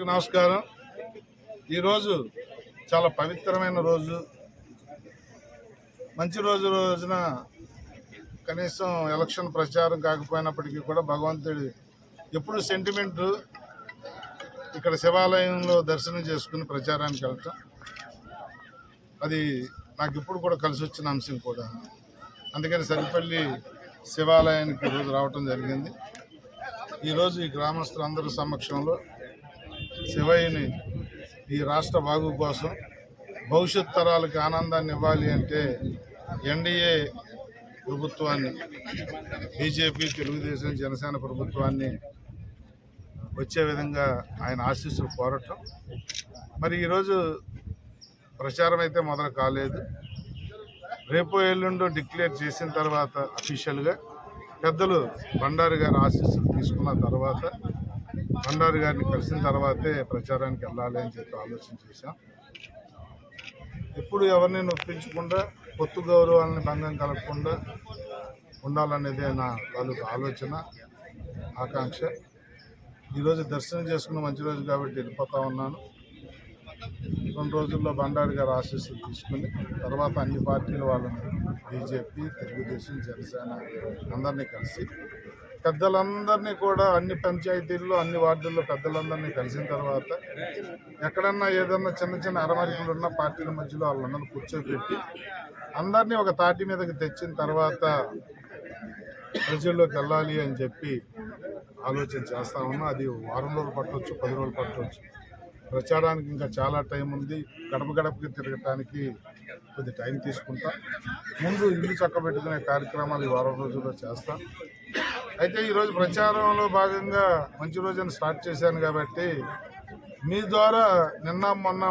అందరికి నమస్కారం. ఈరోజు చాలా పవిత్రమైన రోజు. మంచి రోజున కనీసం ఎలక్షన్ ప్రచారం కాకపోయినప్పటికీ కూడా భగవంతుడి ఎప్పుడు సెంటిమెంట్ ఇక్కడ శివాలయంలో దర్శనం చేసుకుని ప్రచారానికి వెళ్ళటం అది నాకు ఇప్పుడు కూడా కలిసి వచ్చిన అంశం కూడా. అందుకని సరిపల్లి శివాలయానికి ఈరోజు రావటం జరిగింది. ఈరోజు ఈ గ్రామస్తులందరి సమక్షంలో శివయ్యని ఈ రాష్ట్ర బాగు కోసం భవిష్యత్ తరాలకు ఆనందాన్ని ఇవ్వాలి అంటే ఎన్డీఏ ప్రభుత్వాన్ని, బీజేపీ, తెలుగుదేశం, జనసేన ప్రభుత్వాన్ని వచ్చే విధంగా ఆయన ఆశీస్సులు కోరటం. మరి ఈరోజు ప్రచారం అయితే మొదలు కాలేదు. రేపు ఎల్లుండో డిక్లేర్ చేసిన తర్వాత అఫీషియల్గా పెద్దలు బండారు గారి ఆశీస్సులు తీసుకున్న తర్వాత, బండారు గారిని కలిసిన తర్వాతే ప్రచారానికి వెళ్ళాలి అని చెప్పి ఆలోచన చేశాం. ఎప్పుడు ఎవరిని నొప్పించకుండా, పొత్తు గౌరవాలని భంగం కలగకుండా ఉండాలనేదే నా తాలూకు ఆలోచన, ఆకాంక్ష. ఈరోజు దర్శనం చేసుకున్న మంచి రోజు కాబట్టి వెళ్ళిపోతా ఉన్నాను. 2 రోజుల్లో బండారు గారి ఆశీస్సులు తీసుకుని తర్వాత అన్ని పార్టీల వాళ్ళని, బీజేపీ, తెలుగుదేశం, జనసేన అందరినీ కలిసి పెద్దలందరినీ కూడా అన్ని పంచాయతీల్లో, అన్ని వార్డుల్లో పెద్దలందరినీ కలిసిన తర్వాత ఎక్కడన్నా ఏదన్నా చిన్న చిన్న అరమరికలు ఉన్న పార్టీల మధ్యలో వాళ్ళందరినీ కూర్చోబెట్టి అందరినీ ఒక తాటి మీదకి తెచ్చిన తర్వాత ప్రజల్లోకి వెళ్ళాలి అని చెప్పి ఆలోచన చేస్తా ఉన్నా. అది వారం రోజులు పట్టవచ్చు, 10 రోజులు పట్టవచ్చు. ప్రచారానికి ఇంకా చాలా టైం ఉంది. గడప గడపకి తిరగటానికి కొద్ది టైం తీసుకుంటా. ముందు ఇల్లు చక్కబెట్టుకునే కార్యక్రమాలు ఈ వారం రోజుల్లో చేస్తాం. అయితే ఈరోజు ప్రచారంలో భాగంగా మంచి రోజున స్టార్ట్ చేశాను కాబట్టి మీ ద్వారా నిన్న మొన్న